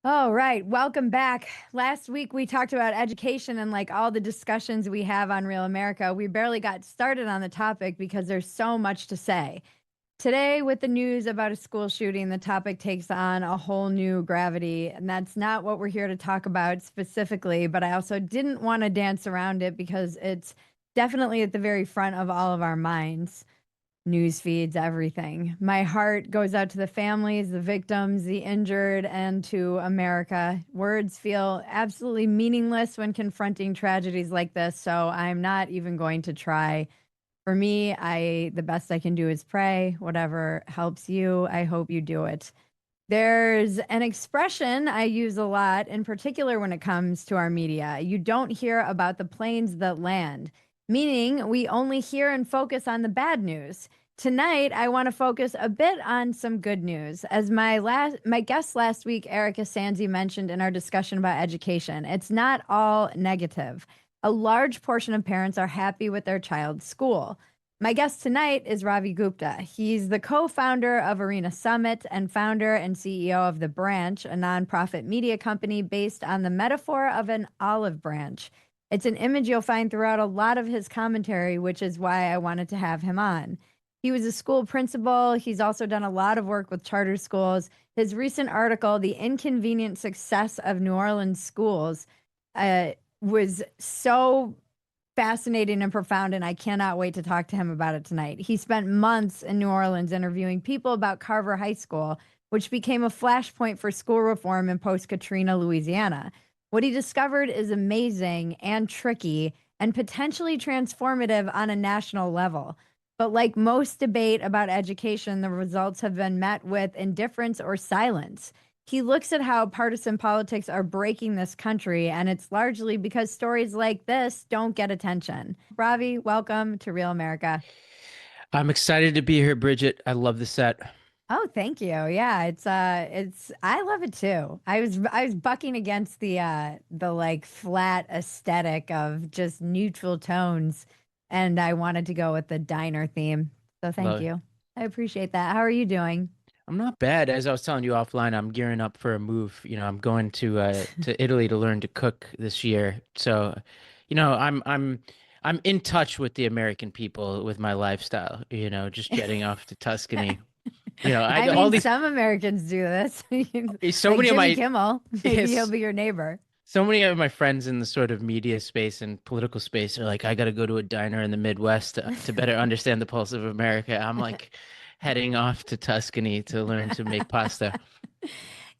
Oh, right. Welcome back. Last week we talked about education and like all the discussions we have on Real America. We barely got started on the topic because there's so much to say. Today, with the news about a school shooting, the topic takes on a whole new gravity. And that's not what we're here to talk about specifically, but I also didn't want to dance around it because it's definitely at the very front of all of our minds. News feeds, everything. My heart goes out to the families, the victims, the injured, and to America. Words feel absolutely meaningless when confronting tragedies like this, so I'm not even going to try. For me, I the best I can do is pray. Whatever helps you, I hope you do it. There's an expression I use a lot, in particular when it comes to our media. You don't hear about the planes that land, meaning we only hear and focus on the bad news. Tonight, I want to focus a bit on some good news. As my guest last week, Erica Sanzi, mentioned in our discussion about education, it's not all negative. A large portion of parents are happy with their child's school. My guest tonight is Ravi Gupta. He's the co founder of Arena Summit and founder and CEO of The Branch, a nonprofit media company based on the metaphor of an olive branch. It's an image you'll find throughout a lot of his commentary, which is why I wanted to have him on. He was a school principal. He's also done a lot of work with charter schools. His recent article, The Inconvenient Success of New Orleans Schools, uh, was so fascinating and profound, and I cannot wait to talk to him about it tonight. He spent months in New Orleans interviewing people about Carver High School, which became a flashpoint for school reform in post Katrina, Louisiana. What he discovered is amazing and tricky and potentially transformative on a national level. But like most debate about education, the results have been met with indifference or silence. He looks at how partisan politics are breaking this country, and it's largely because stories like this don't get attention. Ravi, welcome to Real America. I'm excited to be here, Bridget. I love the set. Oh, thank you. Yeah, it's I love it too. I was bucking against the like flat aesthetic of just neutral tones, and I wanted to go with the diner theme. So thank Love it. you. I appreciate that. How are you doing? I'm not bad. As I was telling you offline, I'm gearing up for a move. I'm going to Italy to learn to cook this year. So, I'm in touch with the American people with my lifestyle, just jetting off to Tuscany. I I all mean, these some Americans do this. so Like many of Jimmy my Kimmel. Maybe he'll yes, be your neighbor. so many of my friends in the sort of media space and political space are like, I got to go to a diner in the Midwest to better understand the pulse of America. I'm like heading off to Tuscany to learn to make pasta.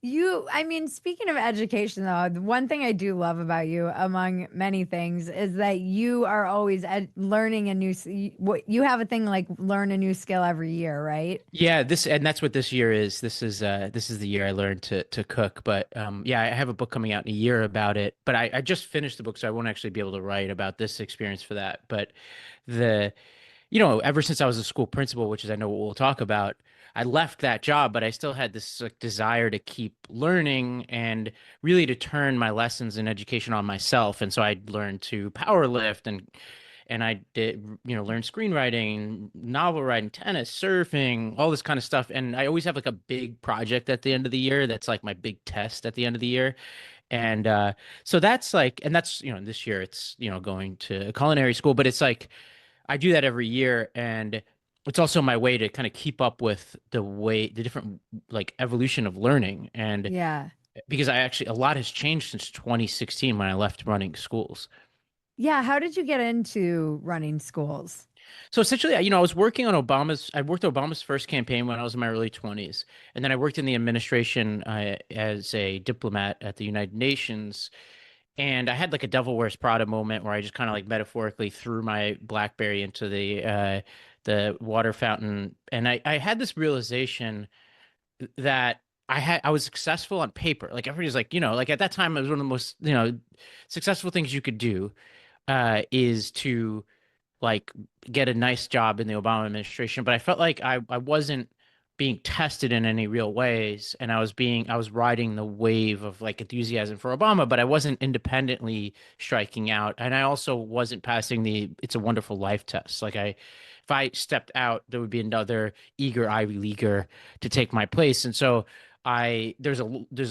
I mean, speaking of education, though, the one thing I do love about you, among many things, is that you are always learning a new. You have a thing like learn a new skill every year, right? Yeah, that's what this year is. This is the year I learned to cook. But yeah, I have a book coming out in a year about it. But I just finished the book, so I won't actually be able to write about this experience for that. But the ever since I was a school principal, which is I know what we'll talk about, I left that job, but I still had this like desire to keep learning and really to turn my lessons in education on myself. And so I learned to power lift and I did, learn screenwriting, novel writing, tennis, surfing, all this kind of stuff. And I always have like a big project at the end of the year that's like my big test at the end of the year. And so that's like, and that's, this year it's, going to culinary school, but it's like I do that every year. And it's also my way to kind of keep up with the different like evolution of learning. And Yeah. because a lot has changed since 2016 when I left running schools. Yeah. How did you get into running schools? So essentially, I worked Obama's first campaign when I was in my early 20s. And then I worked in the administration as a diplomat at the United Nations. And I had like a Devil Wears Prada moment where I just kind of like metaphorically threw my BlackBerry into the water fountain. And I had this realization that I was successful on paper. Like everybody's like, like at that time it was one of the most, successful things you could do is to like get a nice job in the Obama administration, but I felt like I wasn't being tested in any real ways, and I was riding the wave of like enthusiasm for Obama, but I wasn't independently striking out, and I also wasn't passing the It's a Wonderful Life test. If I stepped out, there would be another eager Ivy Leaguer to take my place, and so I there's a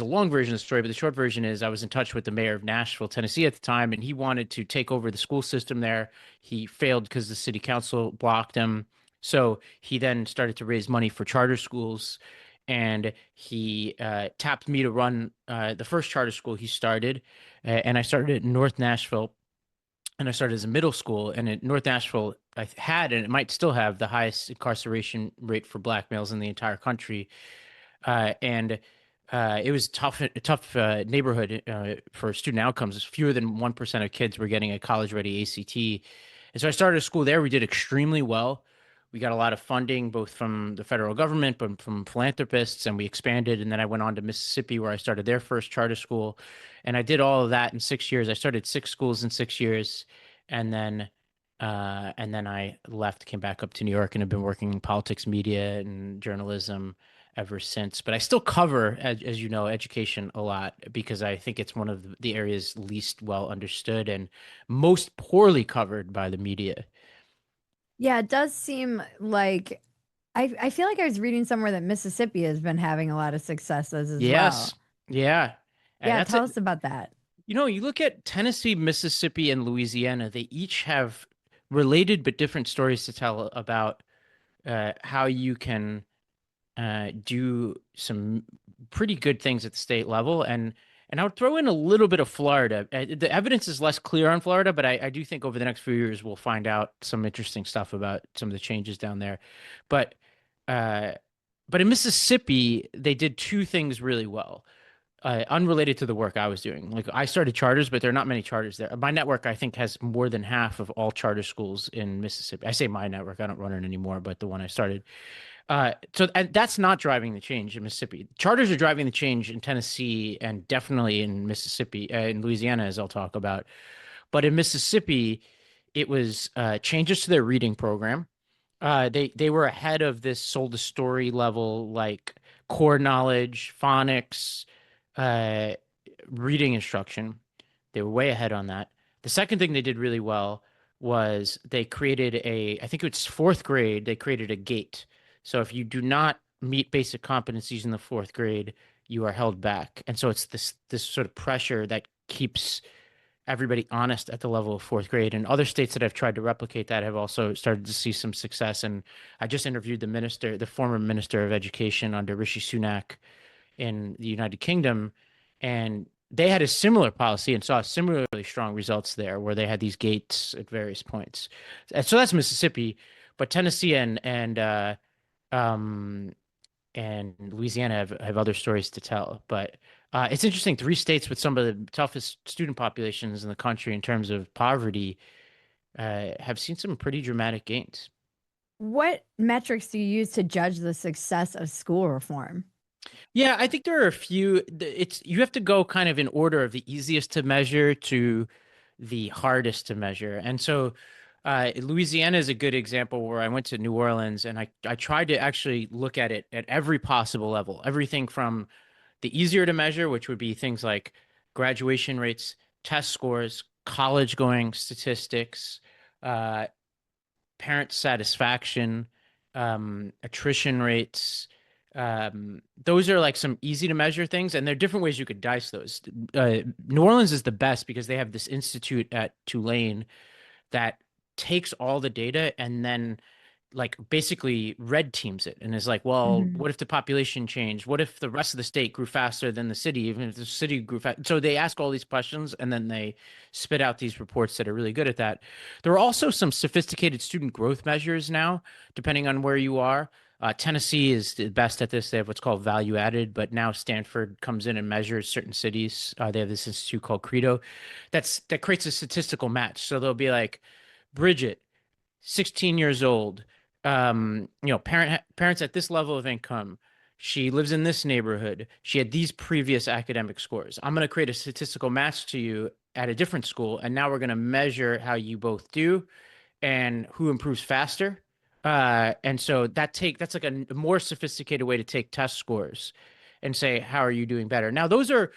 long version of the story, but the short version is I was in touch with the mayor of Nashville, Tennessee at the time, and he wanted to take over the school system there. He failed because the city council blocked him. So he then started to raise money for charter schools, and he tapped me to run the first charter school he started, and I started it in North Nashville, and I started as a middle school. And in North Nashville, I had, and it might still have, the highest incarceration rate for black males in the entire country. And It was a tough neighborhood for student outcomes. Fewer than 1% of kids were getting a college-ready ACT. And so I started a school there. We did extremely well. We got a lot of funding, both from the federal government, but from philanthropists, and we expanded. And then I went on to Mississippi, where I started their first charter school. And I did all of that in 6 years. I started 6 schools in 6 years, and then I left, came back up to New York, and have been working in politics, media, and journalism ever since. But I still cover, as you know, education a lot because I think it's one of the areas least well understood and most poorly covered by the media. Yeah, it does seem like I feel like I was reading somewhere that Mississippi has been having a lot of successes as Yes. well. Yeah. And Yeah, that's tell it. us about that. You look at Tennessee, Mississippi, and Louisiana, they each have related but different stories to tell about how you can do some pretty good things at the state level. And I would throw in a little bit of Florida. The evidence is less clear on Florida, but I do think over the next few years we'll find out some interesting stuff about some of the changes down there. But uh, but in Mississippi, they did two things really well, unrelated to the work I was doing. Like I started charters, but there are not many charters there. My network, I think, has more than half of all charter schools in Mississippi. I say my network, I don't run it anymore, but the one I started. And that's not driving the change in Mississippi. Charters are driving the change in Tennessee and definitely in Mississippi, in Louisiana, as I'll talk about. But in Mississippi, it was changes to their reading program. They were ahead of this sold a story level, like core knowledge, phonics, uh, reading instruction. They were way ahead on that. The second thing they did really well was they created I think it's fourth grade, they created a gate. So if you do not meet basic competencies in the fourth grade, you are held back. And so it's this sort of pressure that keeps everybody honest at the level of fourth grade. And other states that have tried to replicate that have also started to see some success. And I just interviewed the former minister of education under Rishi Sunak in the United Kingdom, and they had a similar policy and saw similarly strong results there, where they had these gates at various points. And so that's Mississippi, but Tennessee um, and Louisiana have other stories to tell. But it's interesting. Three states with some of the toughest student populations in the country in terms of poverty have seen some pretty dramatic gains. What metrics do you use to judge the success of school reform? Yeah, I think there are a few. It's you have to go kind of in order of the easiest to measure to the hardest to measure. And so Louisiana is a good example where I went to New Orleans and I tried to actually look at it at every possible level, everything from the easier to measure, which would be things like graduation rates, test scores, college going statistics, uh, parent satisfaction, attrition rates. Those are like some easy to measure things, and there are different ways you could dice those. New Orleans is the best because they have this institute at Tulane that takes all the data and then like basically red teams it and is like, well, Mhm. what if the population changed? What if the rest of the state grew faster than the city, even if the city grew fast? So they ask all these questions and then they spit out these reports that are really good at that. There are also some sophisticated student growth measures now, depending on where you are. Tennessee is the best at this. They have what's called value added, but now Stanford comes in and measures certain cities. They have this institute called Credo that creates a statistical match. So they'll be like, Bridget, 16 years old, parents at this level of income. She lives in this neighborhood. She had these previous academic scores. I'm going to create a statistical match to you at a different school, and now we're going to measure how you both do and who improves faster. And so that's like a more sophisticated way to take test scores and say, how are you doing better? Now, those are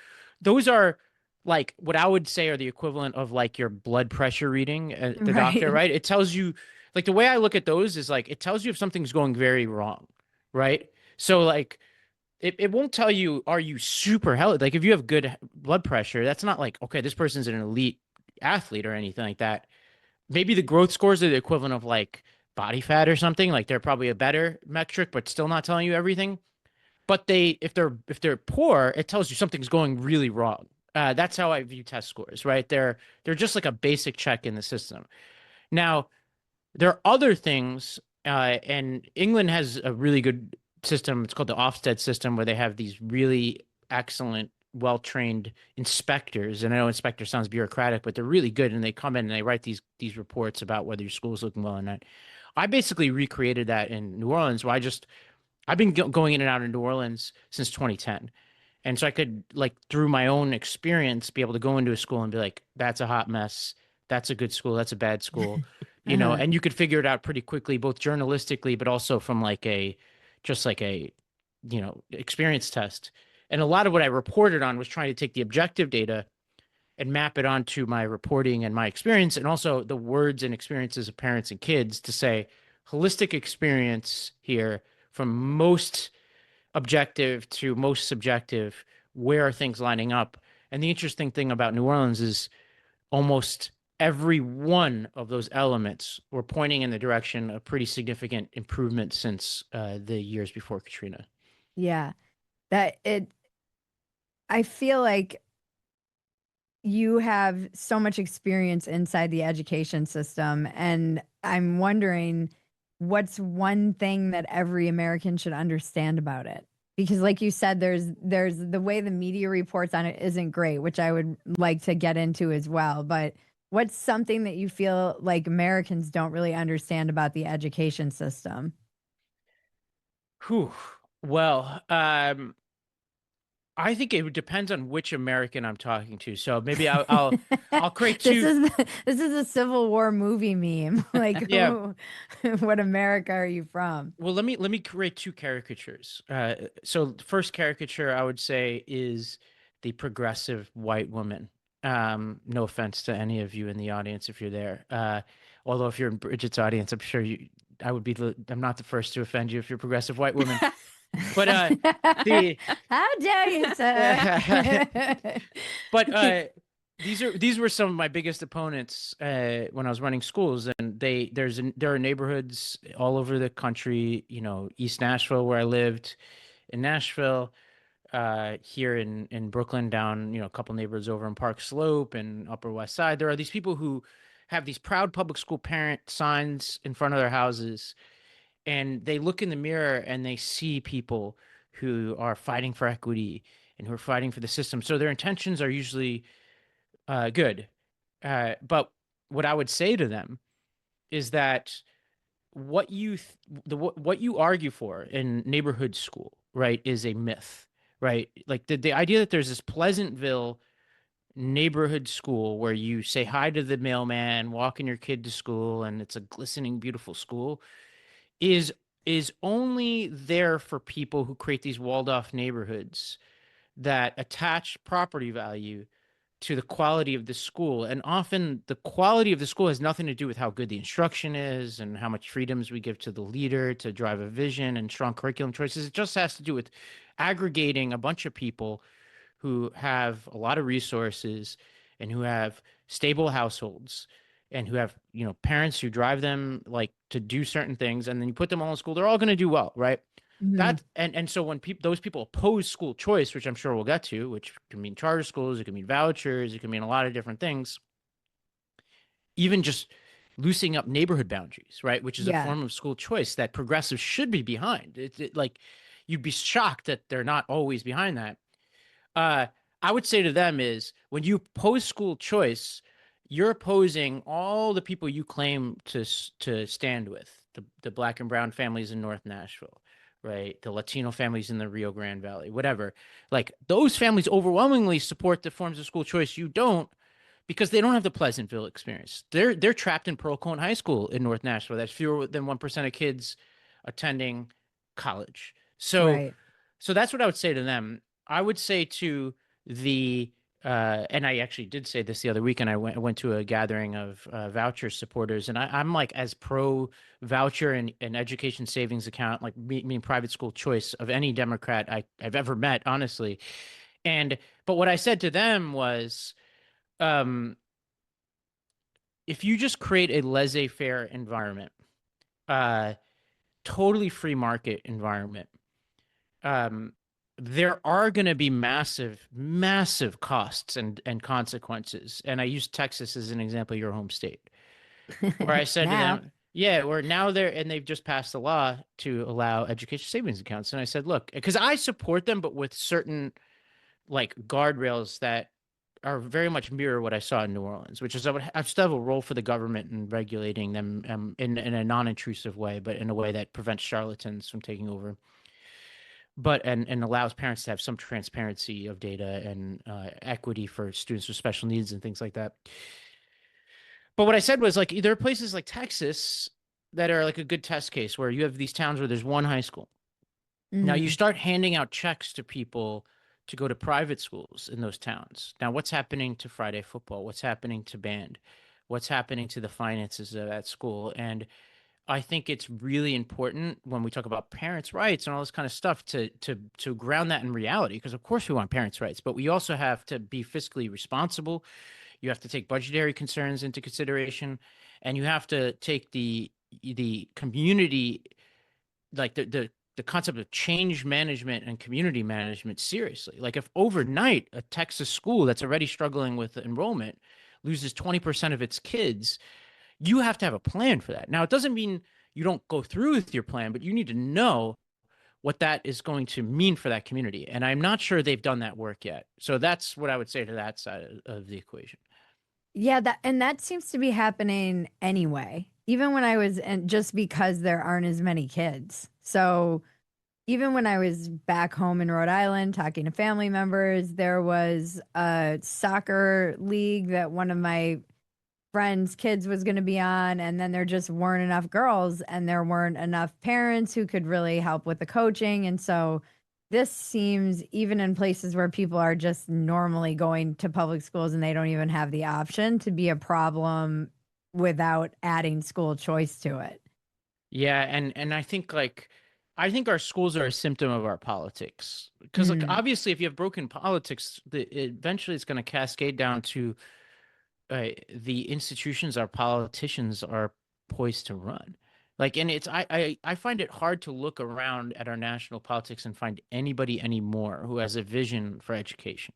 like what I would say are the equivalent of like your blood pressure reading at the doctor, Right. right? It tells you, like, the way I look at those is like it tells you if something's going very wrong, right? So like it won't tell you, are you super healthy? Like if you have good blood pressure, that's not like, okay, this person's an elite athlete or anything like that. Maybe the growth scores are the equivalent of like body fat or something. Like they're probably a better metric, but still not telling you everything. But if they're poor, it tells you something's going really wrong. That's how I view test scores, right? They're just like a basic check in the system. Now, there are other things, and England has a really good system. It's called the Ofsted system, where they have these really excellent, well-trained inspectors. And I know inspector sounds bureaucratic, but they're really good, and they come in and they write these reports about whether your school's looking well or not. I basically recreated that in New Orleans, where I've been going in and out of New Orleans since 2010. And so I could, like, through my own experience, be able to go into a school and be like, that's a hot mess. That's a good school. That's a bad school. Uh-huh. And you could figure it out pretty quickly, both journalistically, but also from just like experience test. And a lot of what I reported on was trying to take the objective data and map it onto my reporting and my experience, and also the words and experiences of parents and kids to say, holistic experience here from most objective to most subjective, where are things lining up? And the interesting thing about New Orleans is almost every one of those elements were pointing in the direction of pretty significant improvement since the years before Katrina. Yeah. That it I feel like you have so much experience inside the education system, and I'm wondering what's one thing that every American should understand about it? Because like you said, there's the way the media reports on it isn't great, which I would like to get into as well. But what's something that you feel like Americans don't really understand about the education system? Whew. Well, I think it depends on which American I'm talking to. So maybe I'll create This two. is this is a Civil War movie meme. Like, Yeah. what America are you from? Well, let me create two caricatures. So the first caricature I would say is the progressive white woman. No offense to any of you in the audience if you're there. Although if you're in Bridget's audience, I'm sure I'm not the first to offend you if you're a progressive white woman. But the How dare you, sir? but these were some of my biggest opponents when I was running schools, and there are neighborhoods all over the country. East Nashville, where I lived, in Nashville, here in Brooklyn, down a couple neighborhoods over in Park Slope and Upper West Side. There are these people who have these proud public school parent signs in front of their houses, and they look in the mirror and they see people who are fighting for equity and who are fighting for the system. So their intentions are usually good. But what I would say to them is that what you th- what you argue for in neighborhood school, right, is a myth, right? Like the idea that there's this Pleasantville neighborhood school where you say hi to the mailman, walking your kid to school, and it's a glistening, beautiful school is is only there for people who create these walled off neighborhoods that attach property value to the quality of the school. And often the quality of the school has nothing to do with how good the instruction is and how much freedoms we give to the leader to drive a vision and strong curriculum choices. It just has to do with aggregating a bunch of people who have a lot of resources and who have stable households and who have parents who drive them like to do certain things, and then you put them all in school, they're all going to do well, right? Mhm. And so when those people oppose school choice, which I'm sure we'll get to, which can mean charter schools, it can mean vouchers, it can mean a lot of different things, even just loosening up neighborhood boundaries, right, which is a Yeah. form of school choice that progressives should be behind. Like, you'd be shocked that they're not always behind that. uh, I would say to them is, when you oppose school choice, you're opposing all the people you claim to stand with, the black and brown families in North Nashville, right? The Latino families in the Rio Grande Valley, whatever. Like, those families overwhelmingly support the forms of school choice you don't, because they don't have the Pleasantville experience. They're trapped in Pearl Cone High School in North Nashville. That's fewer than 1% of kids attending college. So Right. so that's what I would say to them. I would say to the And I actually did say this the other week, and I went to a gathering of voucher supporters, and I'm like as pro voucher and education savings account, like mean private school choice of any Democrat I've ever met, honestly. And but what I said to them was, um, if you just create a laissez-faire environment, uh, totally free market environment, um, there are going to be massive, massive costs and consequences. And I use Texas as an example, your home state, where I said to Now. them, yeah, we're now there, and they've just passed a law to allow education savings accounts. And I said, look, because I support them, but with certain like guardrails that are very much mirror what I saw in New Orleans, which is I still have a role for the government in regulating them in a non-intrusive way, but in a way that prevents charlatans from taking over, but and allows parents to have some transparency of data and equity for students with special needs and things like that. But what I said was like there are places like Texas that are like a good test case where you have these towns where there's one high school. Now you Hmm. start handing out checks to people to go to private schools in those towns. Now, what's happening to Friday football? What's happening to band? What's happening to the finances of that school? And I think it's really important when we talk about parents' rights and all this kind of stuff to ground that in reality. Because of course we want parents' rights, but we also have to be fiscally responsible. You have to take budgetary concerns into consideration, and you have to take the community, like the concept of change management and community management seriously. Like if overnight a Texas school that's already struggling with enrollment loses 20% of its kids, you have to have a plan for that. Now, it doesn't mean you don't go through with your plan, but you need to know what that is going to mean for that community. And I'm not sure they've done that work yet. So that's what I would say to that side of the equation. Yeah, that seems to be happening anyway. Even when I was and just because there aren't as many kids. So even when I was back home in Rhode Island talking to family members, there was a soccer league that one of my friend's kids was going to be on, and then there just weren't enough girls, and there weren't enough parents who could really help with the coaching. And so this seems, even in places where people are just normally going to public schools and they don't even have the option, to be a problem without adding school choice to it. Yeah, and I think our schools are a symptom of our politics. Because like Mm, obviously if you have broken politics, eventually it's going to cascade down to the institutions our politicians are poised to run. Like, and I find it hard to look around at our national politics and find anybody anymore who has a vision for education.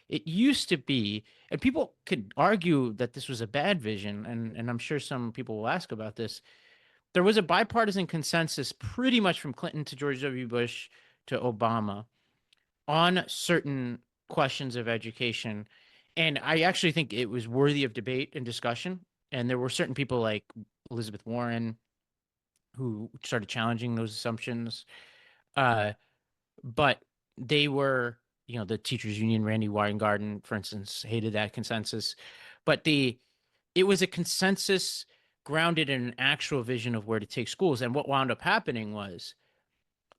It used to be, and people could argue that this was a bad vision, and I'm sure some people will ask about this. There was a bipartisan consensus pretty much from Clinton to George W. Bush to Obama on certain questions of education. And I actually think it was worthy of debate and discussion. And there were certain people like Elizabeth Warren who started challenging those assumptions. Uh, but they were, the teachers union, Randy Weingarten, for instance, hated that consensus. But it was a consensus grounded in an actual vision of where to take schools. And what wound up happening was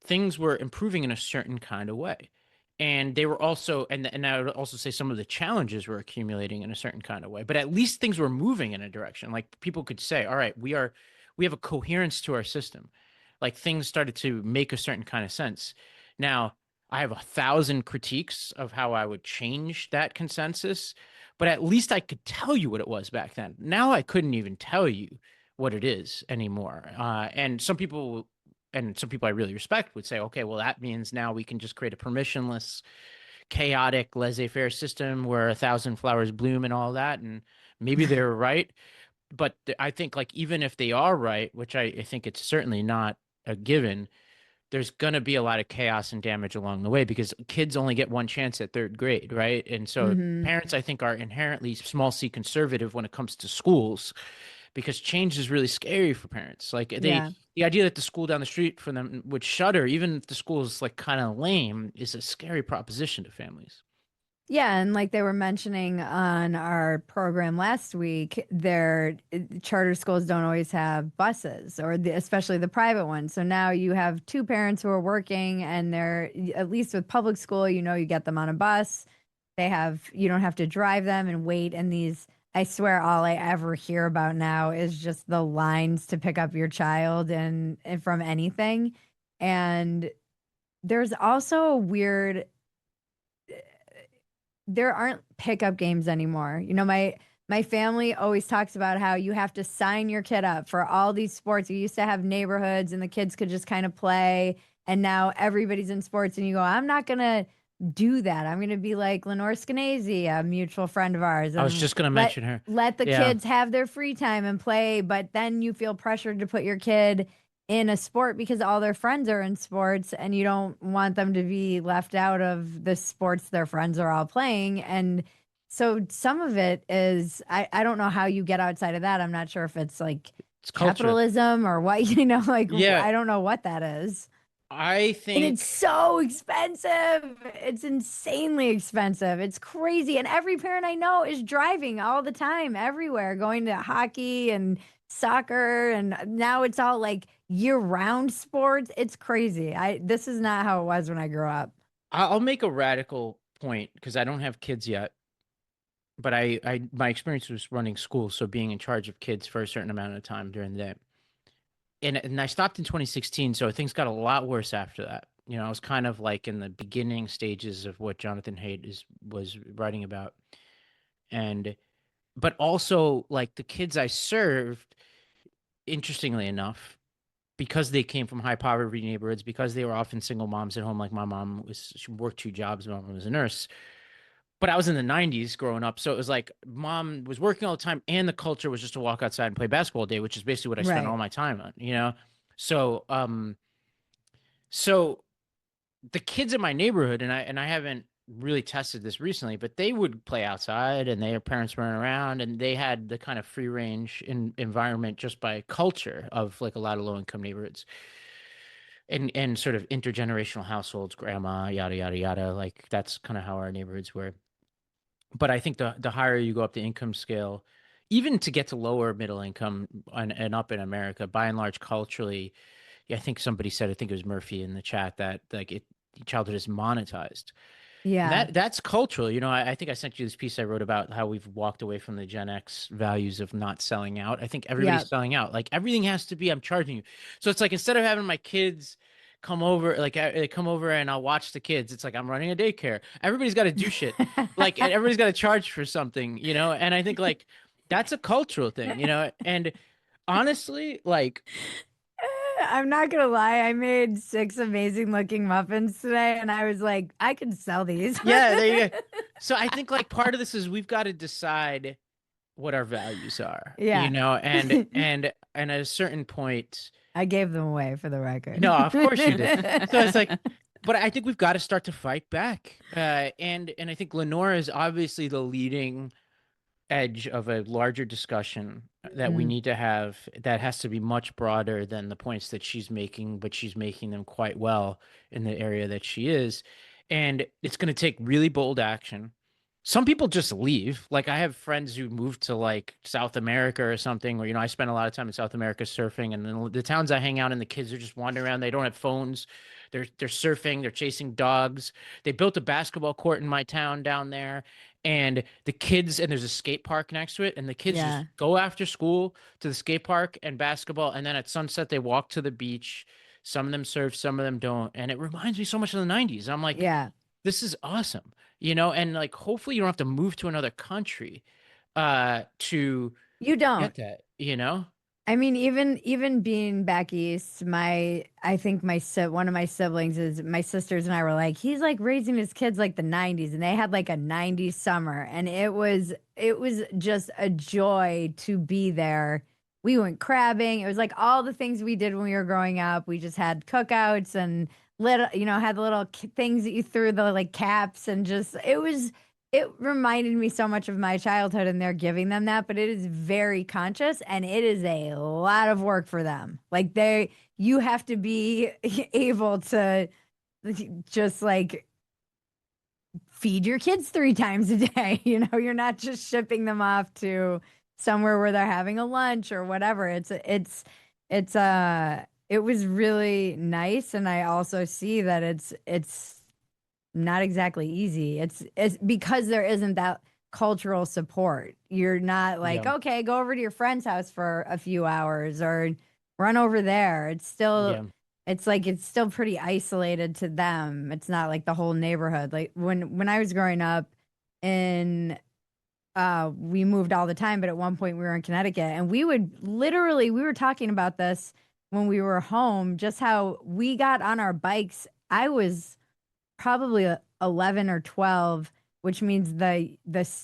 things were improving in a certain kind of way. And they were also, and I would also say some of the challenges were accumulating in a certain kind of way, but at least things were moving in a direction. Like people could say, all right, we have a coherence to our system. Like things started to make a certain kind of sense. Now, I have 1,000 critiques of how I would change that consensus, but at least I could tell you what it was back then. Now I couldn't even tell you what it is anymore. And some people I really respect would say, okay, well, that means now we can just create a permissionless, chaotic, laissez-faire system where 1,000 flowers bloom and all that. And maybe they're right. But I think, like, even if they are right, which I think it's certainly not a given, there's going to be a lot of chaos and damage along the way because kids only get one chance at third grade, right? And so hmm. parents, I think, are inherently small c conservative when it comes to schools because change is really scary for parents. Like Yeah. the idea that the school down the street from them would shutter, even if the school is like kind of lame, is a scary proposition to families. Yeah, and like they were mentioning on our program last week, their charter schools don't always have buses, or especially the private ones. So now you have two parents who are working, and they're at least with public school, you get them on a bus. you don't have to drive them and wait. And these, I swear, all I ever hear about now is just the lines to pick up your child and from anything. And there's also a weird, there aren't pickup games anymore. My family always talks about how you have to sign your kid up for all these sports. You used to have neighborhoods and the kids could just kind of play, and now everybody's in sports and you go, I'm not gonna do that. I'm gonna be like Lenore Skenazy, a mutual friend of ours, I was and just gonna let mention her. let the Yeah. kids have their free time and play, but then you feel pressured to put your kid in a sport because all their friends are in sports and you don't want them to be left out of the sports their friends are all playing. And so some of it is, I don't know how you get outside of that. I'm not sure if it's like It's culture. capitalism or what, like Yeah, I don't know what that is. I And it's think so expensive. It's insanely expensive. It's crazy. And every parent I know is driving all the time, everywhere, going to hockey and soccer. And now it's all like year-round sports. It's crazy. This is not how it was when I grew up. I'll make a radical point because I don't have kids yet, but my experience was running school, so being in charge of kids for a certain amount of time during the day. And I stopped in 2016, so things got a lot worse after that. I was kind of like in the beginning stages of what Jonathan Haidt was writing about. And but also like the kids I served, interestingly enough, because they came from high poverty neighborhoods, because they were often single moms at home, like my mom she worked two jobs, my mom was a nurse. But I was in the 90s growing up, so it was like mom was working all the time, and the culture was just to walk outside and play basketball all day, which is basically what I spent Right. all my time on. So so the kids in my neighborhood, and I haven't really tested this recently, but they would play outside and their parents running around, and they had the kind of free range environment just by culture of like a lot of low income neighborhoods and sort of intergenerational households, grandma, yada yada yada. Like that's kind of how our neighborhoods were. But I think the higher you go up the income scale, even to get to lower middle income and up in America, by and large, culturally, yeah, I think somebody said, I think it was Murphy in the chat, that like childhood is monetized. And Yeah. that's cultural. I think I sent you this piece I wrote about how we've walked away from the Gen X values of not selling out. I think Yeah. everybody's selling out. Like everything has to be, I'm charging you. So it's like instead of having my kids come over, like they come over and I'll watch the kids, it's like I'm running a daycare. Everybody's got to do shit. Like and everybody's got to charge for something. And I think like that's a cultural thing. And honestly, like, I'm not gonna lie, I made 6 amazing looking muffins today, and I was like, I could sell these. yeah, there you go. So I think like part of this is we've got to decide what our values are, Yeah. and at a certain point, I gave them away for the record. no, of course you did. So it's like, but I think we've got to start to fight back. And I think Lenora is obviously the leading edge of a larger discussion that we Mm, need to have that has to be much broader than the points that she's making, but she's making them quite well in the area that she is. And it's going to take really bold action. Some people just leave. Like I have friends who moved to like South America or something, where, I spend a lot of time in South America surfing, and then the towns I hang out in, the kids are just wandering around. They don't have phones. They're surfing, they're chasing dogs. They built a basketball court in my town down there, and the kids, and there's a skate park next to it, and the kids just yeah. go after school to the skate park and basketball, and then at sunset they walk to the beach. Some of them surf, some of them don't, and it reminds me so much of the 90s. I'm like, Yeah. this is awesome. And like hopefully you don't have to move to another country to You don't. get that. I mean, even being back east, I think one of my siblings is my sisters and I were like, he's like raising his kids like the 90s, and they had like a 90s summer, and it was just a joy to be there. We went crabbing. It was like all the things we did when we were growing up. We just had cookouts and had the little things that you threw, the like caps, and just it reminded me so much of my childhood, and they're giving them that, but it is very conscious and it is a lot of work for them. Like you have to be able to just like feed your kids 3 times a day. You're not just shipping them off to somewhere where they're having a lunch or whatever. It was really nice. And I also see that it's not exactly easy. It's because there isn't that cultural support. You're not like, Yeah. okay, go over to your friend's house for a few hours or run over there. Yeah. It's like it's still pretty isolated to them. It's not like the whole neighborhood. Like when I was growing up in we moved all the time, but at one point we were in Connecticut and we were talking about this when we were home, just how we got on our bikes. I was probably 11 or 12, which means the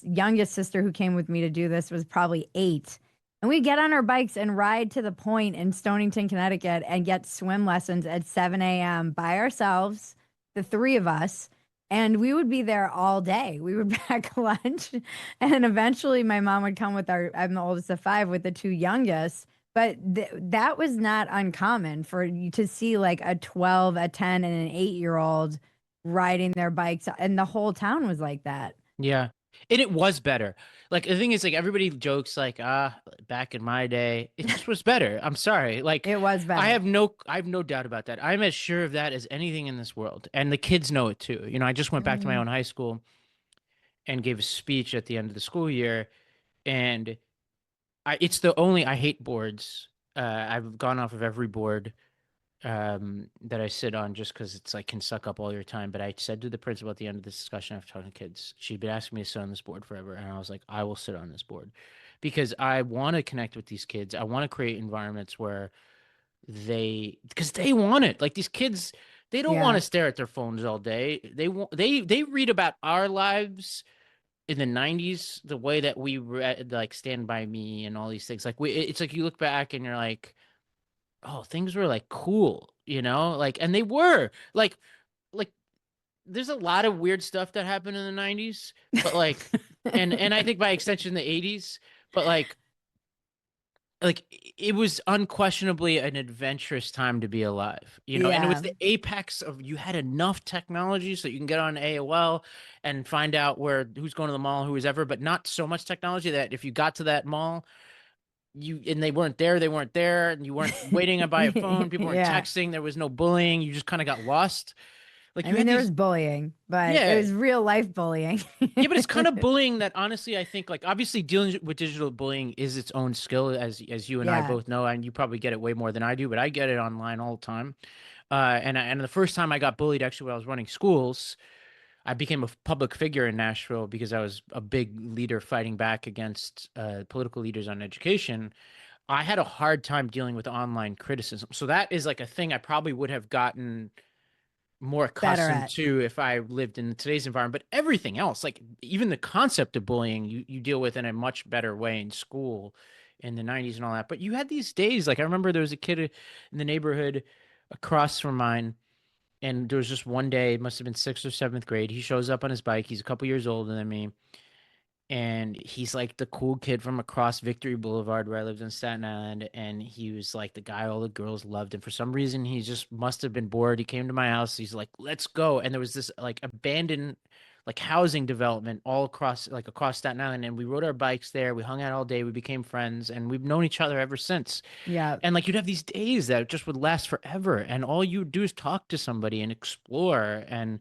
youngest sister who came with me to do this was probably 8. And we get on our bikes and ride to the point in Stonington, Connecticut and get swim lessons at 7 a.m. by ourselves, the three of us. And we would be there all day. We would pack lunch. And eventually my mom would come with I'm the oldest of 5 with the 2 youngest. But that was not uncommon for you to see like a 12, a 10, and an 8-year old riding their bikes, and the whole town was like that. Yeah. And it was better. Like the thing is, like everybody jokes like, back in my day, it just was better. I'm sorry. Like It was better. I have no doubt about that. I'm as sure of that as anything in this world. And the kids know it too. I just went back to my Mhm. own high school and gave a speech at the end of the school year. And it's the only, I hate boards. I've gone off of every board that I sit on just because it's like can suck up all your time. But I said to the principal at the end of this discussion after talking to kids, she'd been asking me to sit on this board forever, and I was like, I will sit on this board because I want to connect with these kids. I want to create environments where because they want it. Like these kids, they don't want Yeah. to stare at their phones all day. They read about our lives in the 90s, the way that we read like Stand By Me and all these things. Like it's like you look back and you're like, oh, things were like cool, like, and they were like there's a lot of weird stuff that happened in the 90s, but like, and I think by extension the 80s, but like it was unquestionably an adventurous time to be alive, and it was Yeah. the apex of you had enough technology so you can get on AOL and find out who's going to the mall, who was ever, but not so much technology that if you got to that mall and they weren't there, and you weren't waiting by a phone, people weren't Yeah. texting, there was no bullying, you just kind of got lost. Like I you mean, had there these. was bullying, but it Yeah. was real life bullying. Yeah, but it's kind of bullying that honestly I think like obviously dealing with digital bullying is its own skill, as you and I Yeah. both know, and you probably get it way more than I do, but I get it online all the time. And the first time I got bullied actually when I was running schools, I became a public figure in Nashville because I was a big leader fighting back against political leaders on education. I had a hard time dealing with online criticism. So that is like a thing I probably would have gotten more Better accustomed at. to if I lived in today's environment. But everything else, like even the concept of bullying, you deal with in a much better way in school in the 90s and all that. But you had these days, like I remember there was a kid in the neighborhood across from mine, and there was just one day, it must have been sixth or seventh grade. He shows up on his bike. He's a couple years older than me, and he's like the cool kid from across Victory Boulevard where I lived in Staten Island, and he was like the guy all the girls loved, and for some reason he just must have been bored. He came to my house. He's like, let's go. And there was this like abandoned like housing development all across Staten Island, and we rode our bikes there. We hung out all day. We became friends, and we've known each other ever since. Yeah. And like you'd have these days that just would last forever, and all you would do is talk to somebody and explore and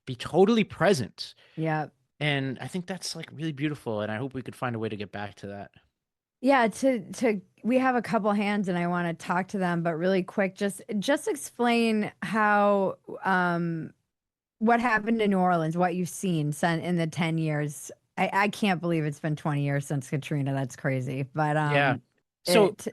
be totally present. Yeah. And I think that's like really beautiful, and I hope we could find a way to get back to that. Yeah, to we have a couple hands and I want to talk to them, but really quick, just explain how what happened in New Orleans, what you've seen in the 10 years. I can't believe it's been 20 years since Katrina. That's crazy. But Yeah. So it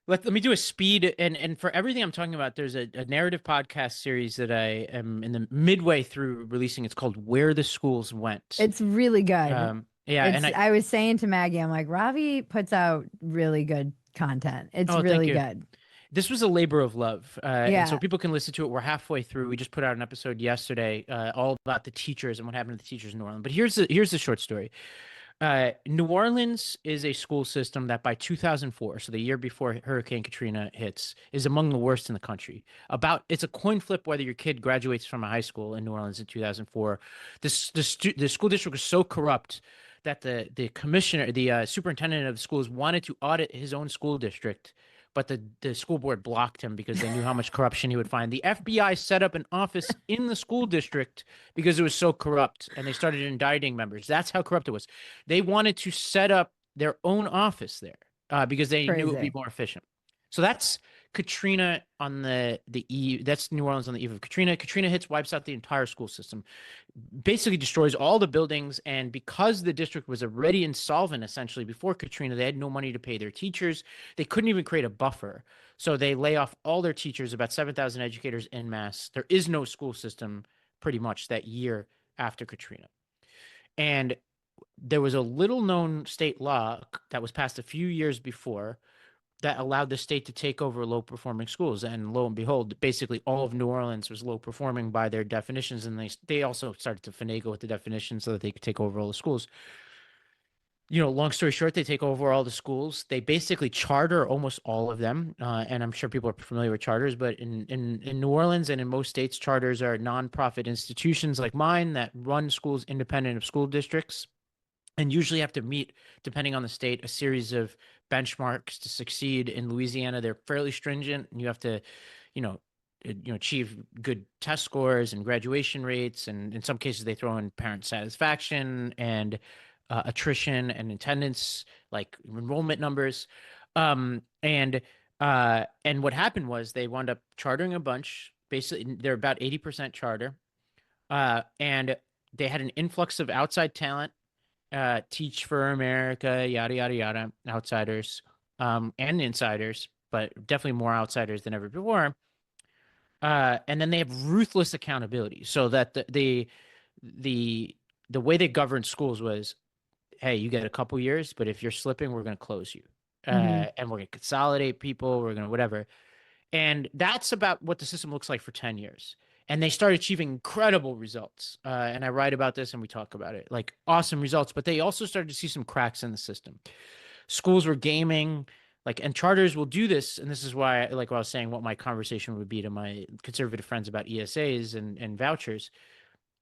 let me do a speed, and for everything I'm talking about, there's a narrative podcast series that I am in the midway through releasing. It's called Where the Schools Went. it's really good. Yeah, and It's I was saying to Maggie, I'm like, Ravi puts out really good content. It's thank really you. good. This was a labor of love, and so Yeah. people can listen to it. We're halfway through. We just put out an episode yesterday, all about the teachers and what happened to the teachers in New Orleans. But here's the short story. New Orleans is a school system that by 2004, so the year before Hurricane Katrina hits, is among the worst in the country. It's a coin flip whether your kid graduates from a high school in New Orleans in 2004. The school district was so corrupt that the commissioner, the superintendent of the schools, wanted to audit his own school district but the school board blocked him because they knew how much corruption he would find. The FBI set up an office in the school district because it was so corrupt, and they started indicting members. That's how corrupt it was. They wanted to set up their own office there because they knew it would be Crazy. more efficient. So that's Katrina on the eve. That's New Orleans on the eve of Katrina. Katrina hits, wipes out the entire school system, basically destroys all the buildings. And because the district was already insolvent essentially before Katrina, they had no money to pay their teachers. They couldn't even create a buffer. So they lay off all their teachers, about 7,000 educators en masse. There is no school system pretty much that year after Katrina. And there was a little known state law that was passed a few years before that allowed the state to take over low performing schools. And lo and behold, basically all of New Orleans was low performing by their definitions. And they also started to finagle with the definitions so that they could take over all the schools. Long story short, they take over all the schools. They basically charter almost all of them. And I'm sure people are familiar with charters, but in New Orleans and in most states, charters are nonprofit institutions like mine that run schools independent of school districts and usually have to meet, depending on the state, a series of benchmarks to succeed. In Louisiana, they're fairly stringent, and you have to, you know, achieve good test scores and graduation rates, and in some cases, they throw in parent satisfaction and attrition and attendance, like enrollment numbers. And what happened was they wound up chartering a bunch. Basically, they're about 80% charter, and they had an influx of outside talent, Teach for America, yada yada yada, outsiders, and insiders, but definitely more outsiders than ever before. And then they have ruthless accountability, so that the the way they governed schools was, hey, you get a couple years, but if you're slipping, we're going to close you, Hmm. and we're going to consolidate people, we're going to whatever. And that's about what the system looks like for 10 years. And they start achieving incredible results. And I write about this and we talk about it, like awesome results. But they also started to see some cracks in the system. Schools were gaming, and charters will do this. And this is why, like what I was saying, what my conversation would be to my conservative friends about ESAs and vouchers.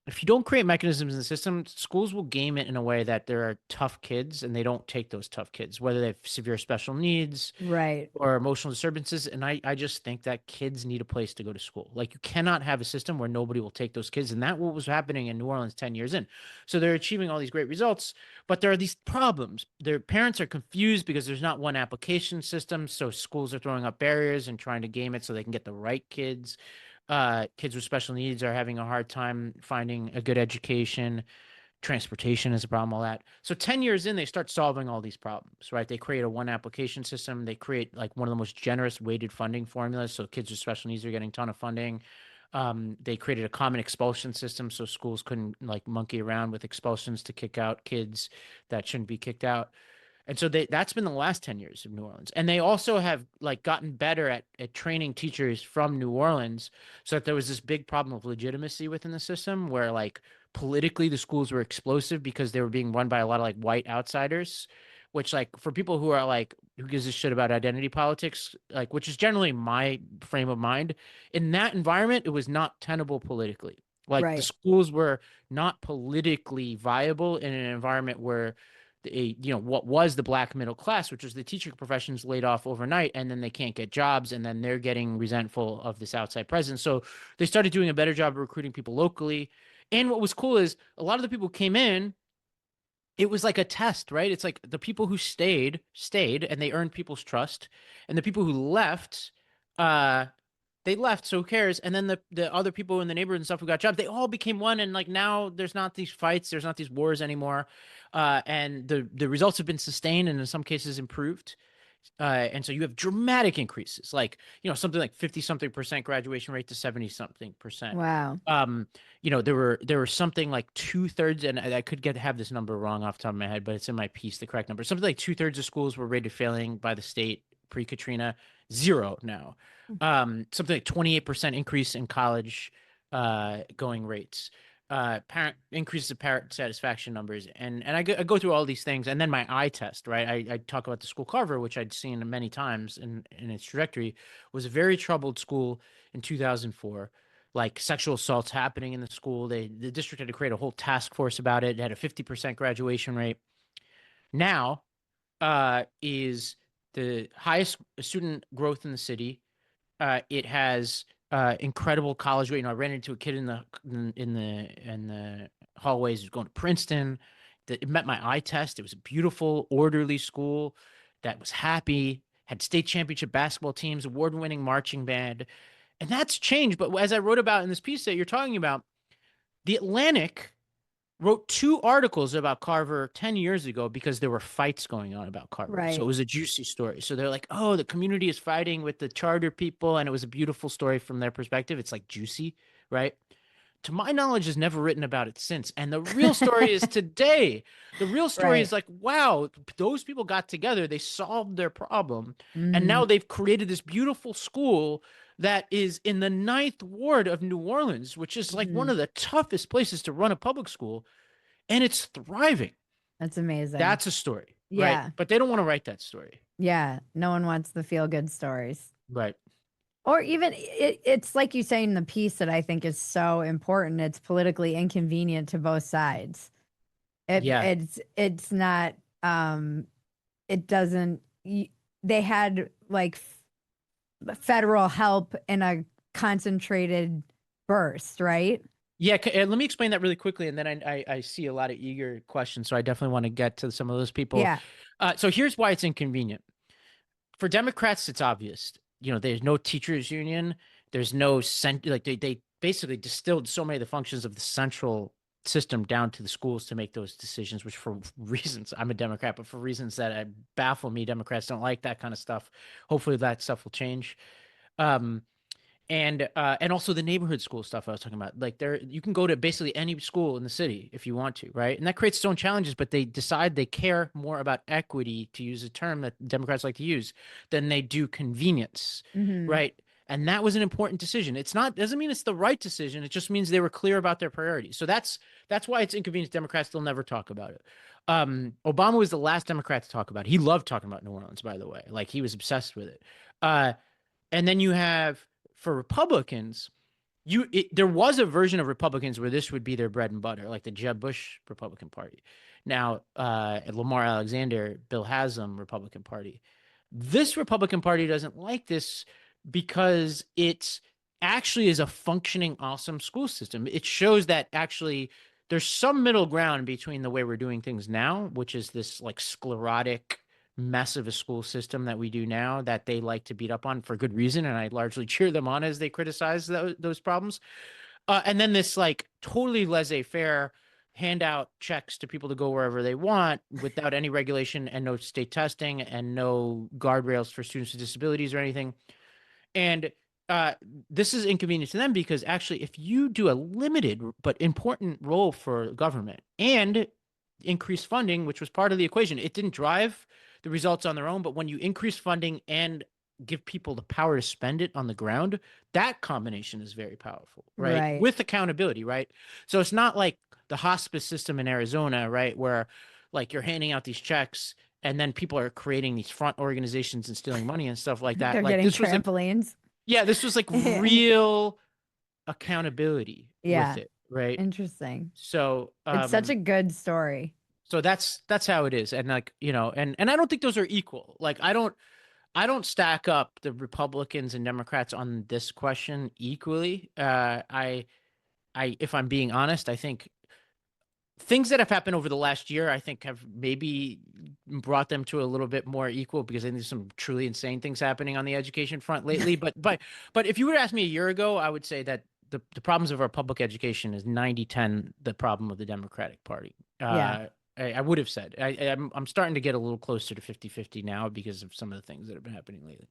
If you don't create mechanisms in the system, schools will game it in a way that there are tough kids and they don't take those tough kids, whether they have severe special needs Right. or emotional disturbances. And I just think that kids need a place to go to school. Like, you cannot have a system where nobody will take those kids. And that what was happening in New Orleans 10 years in. So they're achieving all these great results, but there are these problems. Their parents are confused because there's not one application system. So schools are throwing up barriers and trying to game it so they can get the right kids. Kids with special needs are having a hard time finding a good education. Transportation is a problem, all that. So 10 years in, they start solving all these problems, right? They create a one application system. They create like one of the most generous weighted funding formulas. So kids with special needs are getting a ton of funding. They created a common expulsion system so schools couldn't like monkey around with expulsions to kick out kids that shouldn't be kicked out. And so that's been the last 10 years of New Orleans. And they also have like gotten better at training teachers from New Orleans, so that there was this big problem of legitimacy within the system where like politically the schools were explosive because they were being run by a lot of like white outsiders, which like for people who are like who gives a shit about identity politics, like which is generally my frame of mind, in that environment it was not tenable politically. Like the Right. schools were not politically viable in an environment where what was the black middle class, which was the teaching professions, laid off overnight, and then they can't get jobs, and then they're getting resentful of this outside presence. So they started doing a better job of recruiting people locally. And what was cool is a lot of the people who came in, it was like a test, right? It's like the people who stayed, and they earned people's trust, and the people who left, uh, they left, so who cares? And then the other people in the neighborhood and stuff who got jobs, they all became one, and like now there's not these fights, there's not these wars anymore, and the results have been sustained and in some cases improved. And so you have dramatic increases, like something like 50 something percent graduation rate to 70 something percent. Wow. Um, there were something like two-thirds, and I could have this number wrong off the top of my head, but it's in my piece, the correct number. Something like two-thirds of schools were rated failing by the state pre-Katrina, zero now. Something like 28% increase in college going rates. Parent increases of parent satisfaction numbers, and I go through all these things, and then my eye test, right? I talk about the school Carver, which I'd seen many times in its trajectory, was a very troubled school in 2004. Like sexual assaults happening in the school. The district had to create a whole task force about it. It had a 50% graduation rate. Now is the highest student growth in the city. It has incredible college. You know, I ran into a kid in the hallways who's going to Princeton. That it met my eye test. It was a beautiful, orderly school that was happy. Had state championship basketball teams, award-winning marching band, and that's changed. But as I wrote about in this piece that you're talking about, the Atlantic wrote 2 articles about Carver 10 years ago because there were fights going on about Carver. So it Right. was a juicy story. So they're like, oh, the community is fighting with the charter people. And it was a beautiful story from their perspective. It's like juicy, right? To my knowledge, has never written about it since. And the real story is today. The real story Right. is like, wow, those people got together, they solved their problem, and Hmm. now they've created this beautiful school that is in the Ninth Ward of New Orleans, which is like one Hmm. of the toughest places to run a public school, and it's thriving. That's amazing. That's a story, right? Yeah. But they don't want to write that story, Yeah. No one wants the feel good stories. right? Or even it's like you say in the piece that I think is so important. It's politically inconvenient to both sides. Yeah, It's not it doesn't they had like federal help in a concentrated burst, right? yeah. Let me explain that really quickly, and then I see a lot of eager questions, so I definitely want to get to some of those people. Yeah. So here's why it's inconvenient. For Democrats, it's obvious. You know, there's no teachers union. There's no like they basically distilled so many of the functions of the central system down to the schools to make those decisions, which for reasons I'm a Democrat, but for reasons that baffle me, Democrats don't like that kind of stuff. Hopefully that stuff will change. Um, and also the neighborhood school stuff I was talking about. Like there, you can go to basically any school in the city if you want to, right? And that creates its own challenges. But they decide they care more about equity, to use a term that Democrats like to use, than they do convenience, Hmm. right? And that was an important decision. It's not doesn't mean it's the right decision. It just means they were clear about their priorities. So that's why it's inconvenient. Democrats still never talk about it. Obama was the last Democrat to talk about it. He loved talking about New Orleans, by the way. Like he was obsessed with it. Uh, and then you have for Republicans, there was a version of Republicans where this would be their bread and butter, like the Jeb Bush Republican Party. Now, Lamar Alexander, Bill Haslam Republican Party. This Republican Party doesn't like this because it actually is a functioning, awesome school system. It shows that actually there's some middle ground between the way we're doing things now, which is this like sclerotic mess of a school system that we do now that they like to beat up on for good reason, and I largely cheer them on as they criticize those problems. And then this like totally laissez-faire handout checks to people to go wherever they want without any regulation and no state testing and no guardrails for students with disabilities or anything. And uh, this is inconvenient to them because actually, if you do a limited but important role for government and increase funding, which was part of the equation, it didn't drive the results on their own. But when you increase funding and give people the power to spend it on the ground, that combination is very powerful, right? Right. With accountability, right? So it's not like the hospice system in Arizona, right? Where like you're handing out these checks and then people are creating these front organizations and stealing money and stuff like that. They're Like getting this was like, trampolines. yeah, this was like real accountability with Yeah. it, right? Interesting. So, It's such a good story. so that's how it is. And like, you know, and I don't think those are equal. Like I don't stack up the Republicans and Democrats on this question equally. I if I'm being honest, I think things that have happened over the last year, I think have maybe brought them to a little bit more equal because I think there's some truly insane things happening on the education front lately. But if you were to ask me a year ago, I would say that the problems of our public education is 90-10 the problem of the Democratic Party. Yeah. I would have said I'm starting to get a little closer to 50-50 now because of some of the things that have been happening lately.